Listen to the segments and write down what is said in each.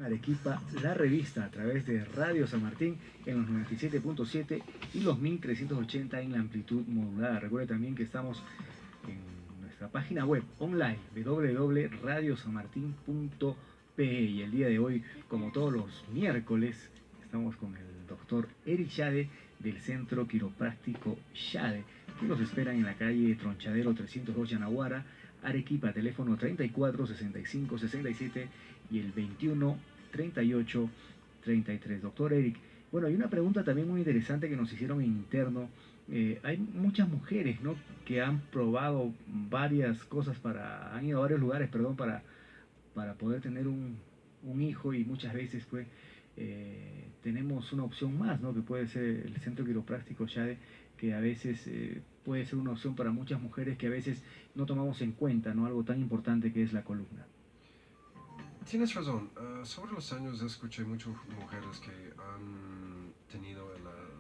Arequipa, la revista a través de Radio San Martín en los 97.7 y los 1380 en la amplitud modulada. Recuerde también que estamos en nuestra página web online www.radiosanmartin.pe y el día de hoy, como todos los miércoles, estamos con el doctor Eric Shade del Centro Quiropráctico Shade, que nos esperan en la calle Tronchadero 302 Yanaguara, Arequipa, teléfono 34 65 67 y el 21 38 33. Doctor Eric, bueno, hay una pregunta también muy interesante que nos hicieron en interno. Hay muchas mujeres, ¿no?, que han probado varias cosas han ido a varios lugares, perdón, para poder tener un hijo, y muchas veces pues tenemos una opción más, ¿no?, que puede ser el Centro Quiropráctico Shade, que a veces puede ser una opción para muchas mujeres que a veces no tomamos en cuenta, ¿no?, algo tan importante que es la columna. Tienes razón. Sobre los años escuché muchas mujeres que han tenido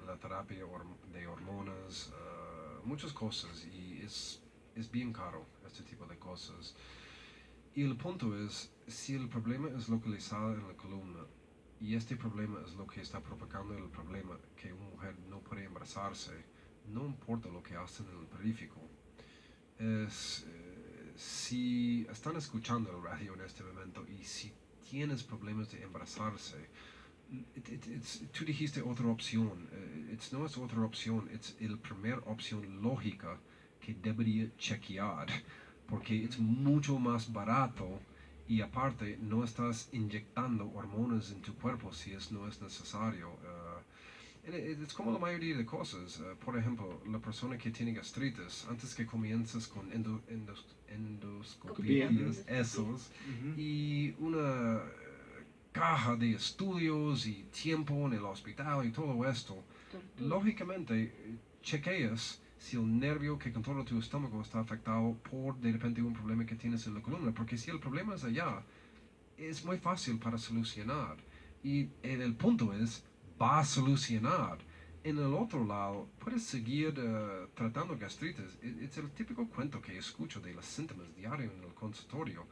la terapia de hormonas, muchas cosas, y es bien caro este tipo de cosas. Y el punto es, si el problema es localizado en la columna, y este problema es lo que está provocando el problema, que una mujer no puede embarazarse, no importa lo que hacen en el perífico, si están escuchando el radio en este momento y si tienes problemas de embarazarse, tú dijiste otra opción, no es otra opción, es la primera opción lógica que debería chequear, porque es mucho más barato y aparte no estás inyectando hormonas en tu cuerpo si no es necesario. Es como la mayoría de cosas. Por ejemplo, la persona que tiene gastritis, antes que comiences con endoscopías, esos, y una caja de estudios y tiempo en el hospital y todo esto, lógicamente chequeas si el nervio que controla tu estómago está afectado por de repente un problema que tienes en la columna, porque si el problema es allá, es muy fácil para solucionar. Y el punto es, va a solucionar. En el otro lado, puedes seguir tratando gastritis. Es el típico cuento que escucho de los síntomas diarios en el consultorio.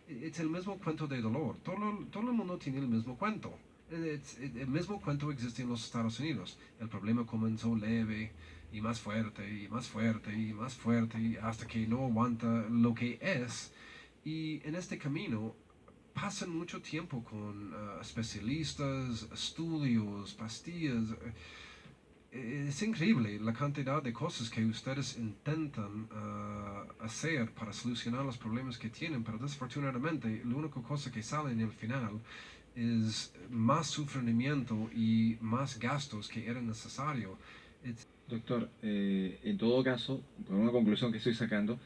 Es el mismo cuento de dolor. Todo el mundo tiene el mismo cuento. El mismo cuento existe en los Estados Unidos. El problema comenzó leve y más fuerte y más fuerte y más fuerte hasta que no aguanta lo que es. Y en este camino pasan mucho tiempo con especialistas, estudios, pastillas. Es increíble la cantidad de cosas que ustedes intentan hacer para solucionar los problemas que tienen, pero desafortunadamente la única cosa que sale en el final es más sufrimiento y más gastos que era necesario. Doctor, en todo caso, por una conclusión que estoy sacando,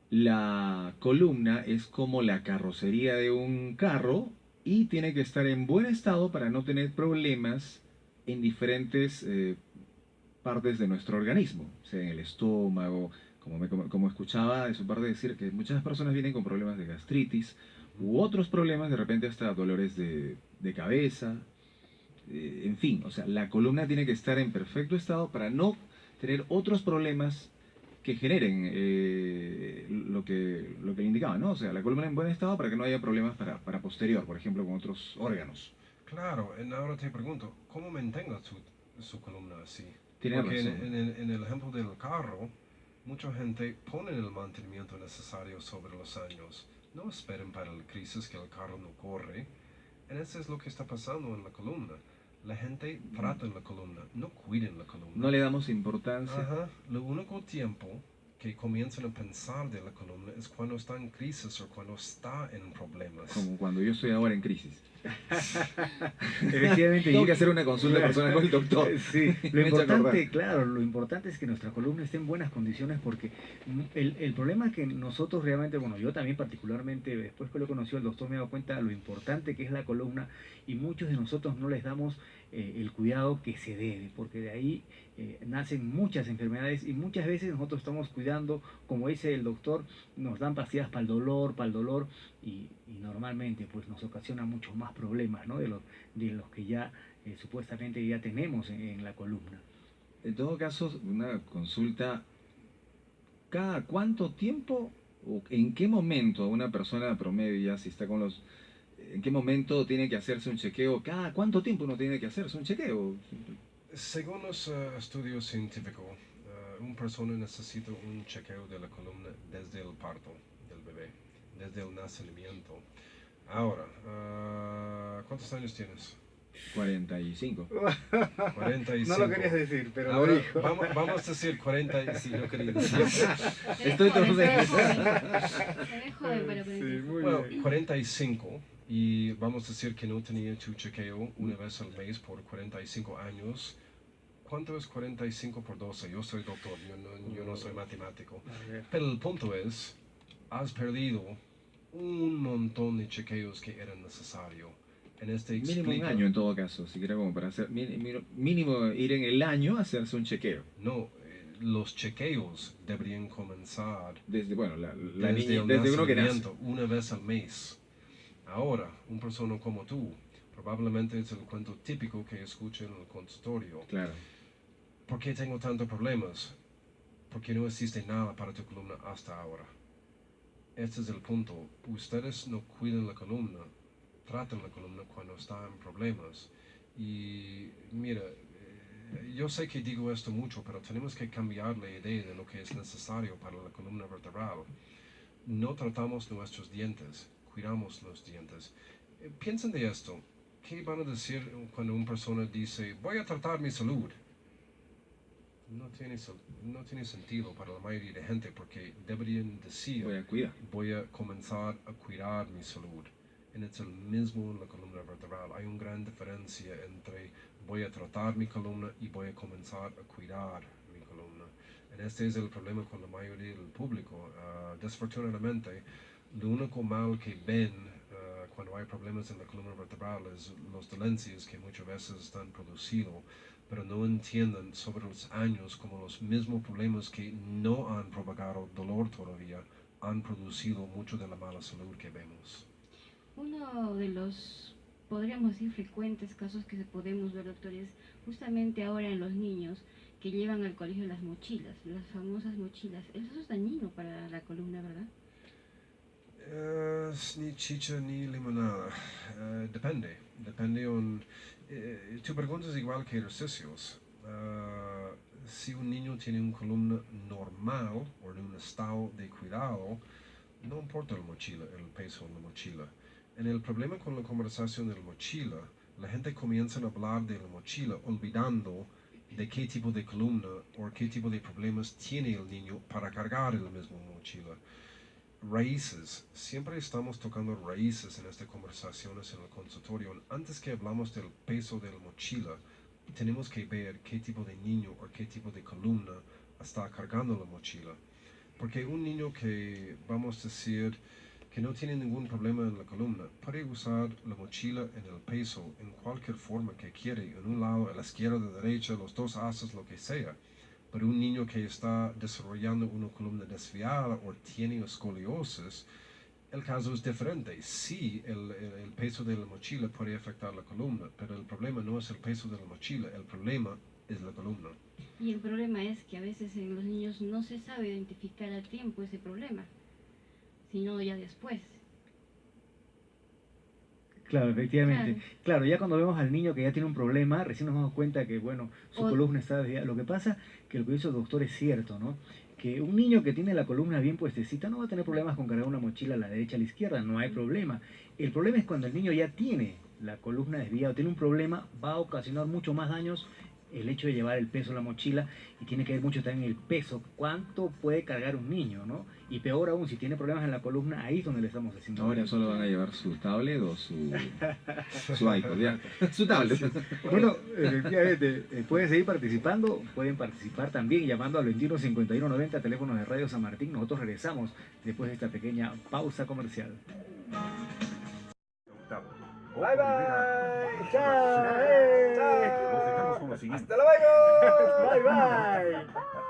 la columna es como la carrocería de un carro y tiene que estar en buen estado para no tener problemas en diferentes partes de nuestro organismo, o sea, en el estómago, como escuchaba de su parte decir que muchas personas vienen con problemas de gastritis u otros problemas, de repente hasta dolores de cabeza, en fin, o sea, la columna tiene que estar en perfecto estado para no tener otros problemas que generen lo que le indicaba, ¿no? O sea, la columna en buen estado para que no haya problemas para posterior, por ejemplo, con otros órganos. Claro, ahora te pregunto, ¿cómo mantenga su columna así? Tiene Porque razón. en el ejemplo del carro, mucha gente pone el mantenimiento necesario sobre los años. No esperen para la crisis que el carro no corre. Y eso es lo que está pasando en la columna. La gente trata en la columna, no cuiden la columna. No le damos importancia. Ajá. Lo único tiempo que comienzan a pensar de la columna es cuando está en crisis o cuando está en problemas. Como cuando yo estoy ahora en crisis. Efectivamente. Tengo que hacer una consulta personal con el doctor. Sí, lo importante, claro, lo importante es que nuestra columna esté en buenas condiciones, porque el problema que nosotros realmente, bueno, yo también particularmente, después que lo conocí al doctor me he dado cuenta de lo importante que es la columna, y muchos de nosotros no les damos el cuidado que se debe, porque de ahí nacen muchas enfermedades, y muchas veces nosotros estamos cuidando, como dice el doctor, nos dan pastillas para el dolor, y normalmente pues nos ocasiona muchos más problemas, ¿no?, de los que ya supuestamente ya tenemos en la columna. En todo caso, una consulta, ¿cada cuánto tiempo o en qué momento una persona promedio, ya si está con los ¿En qué momento tiene que hacerse un chequeo? ¿Cada cuánto tiempo uno tiene que hacerse un chequeo? Según los estudios científicos, una persona necesita un chequeo de la columna desde el parto del bebé, desde el nacimiento. Ahora, ¿cuántos años tienes? 45. 45. No lo querías decir, pero ahora lo dijo. vamos a decir 40, sí, lo quería decir. Estoy todo Se ve joven para Sí, 45. muy Bueno, bien. 45, y vamos a decir que no tenía tu chequeo una vez al mes por 45 años. ¿Cuánto es 45 por 12? Yo soy doctor, yo no soy matemático. A ver. Pero el punto es, has perdido un montón de chequeos que eran necesarios. En este Mínimo un explica, año en todo caso, si quiere como para hacer mínimo ir en el año a hacerse un chequeo. no, los chequeos deberían comenzar Desde, bueno, desde el desde uno que nace. nacimiento, una vez al mes. Ahora, una persona como tú, probablemente es el cuento típico que escucha en el consultorio. Claro. ¿Por qué tengo tantos problemas? Porque no existe nada para tu columna hasta ahora. Este es el punto. Ustedes no cuidan la columna, tratan la columna cuando está en problemas. Y mira, yo sé que digo esto mucho, pero tenemos que cambiar la idea de lo que es necesario para la columna vertebral. No tratamos nuestros dientes, cuidamos los dientes. Piensen de esto. ¿Qué van a decir cuando una persona dice, voy a tratar mi salud? No tiene sentido para la mayoría de gente, porque deberían decir, Voy a cuidar. voy a comenzar a cuidar mi salud. Y es el mismo en la columna vertebral. Hay una gran diferencia entre voy a tratar mi columna y voy a comenzar a cuidar mi columna. Y este es el problema con la mayoría del público. Desafortunadamente, lo único mal que ven cuando hay problemas en la columna vertebral es los dolencias que muchas veces están producidos, pero no entienden sobre los años como los mismos problemas que no han provocado dolor todavía han producido mucho de la mala salud que vemos. Uno de los, podríamos decir, frecuentes casos que podemos ver, doctor, es justamente ahora en los niños que llevan al colegio las mochilas, las famosas mochilas. Eso es dañino para la columna, ¿verdad? Ni chicha ni limonada. Depende. Tu pregunta es igual que ejercicios. Si un niño tiene una columna normal o en un estado de cuidado, no importa la mochila, el peso de la mochila. En el problema con la conversación de la mochila, la gente comienza a hablar de la mochila olvidando de qué tipo de columna o qué tipo de problemas tiene el niño para cargar en la misma mochila. Raíces, siempre estamos tocando raíces en estas conversaciones en el consultorio. Antes que hablamos del peso de la mochila, tenemos que ver qué tipo de niño o qué tipo de columna está cargando la mochila. Porque un niño que, vamos a decir, que no tiene ningún problema en la columna, puede usar la mochila en el peso en cualquier forma que quiere, en un lado, a la izquierda, a la derecha, los dos haces, lo que sea. Pero un niño que está desarrollando una columna desviada o tiene escoliosis, el caso es diferente. Sí, el peso de la mochila puede afectar la columna, pero el problema no es el peso de la mochila, el problema es la columna. Y el problema es que a veces en los niños no se sabe identificar a tiempo ese problema, sino ya después. Claro, efectivamente. Claro, ya cuando vemos al niño que ya tiene un problema, recién nos damos cuenta que, bueno, su columna está desviada. Lo que pasa que lo que dice el doctor es cierto, ¿no? Que un niño que tiene la columna bien puestecita no va a tener problemas con cargar una mochila a la derecha, a la izquierda, no hay problema. El problema es cuando el niño ya tiene la columna desviada, tiene un problema, va a ocasionar mucho más daños el hecho de llevar el peso en la mochila, y tiene que ver mucho también el peso, cuánto puede cargar un niño, ¿no? Y peor aún, si tiene problemas en la columna, ahí es donde le estamos haciendo. Ahora solo van a llevar su tablet o su iPod, ya. Su tablet. Bueno, efectivamente, pueden seguir participando, pueden participar también llamando al 215190, teléfonos de Radio San Martín. Nosotros regresamos después de esta pequeña pausa comercial. Bye bye. Chao. Chao. Hasta luego. Bye bye.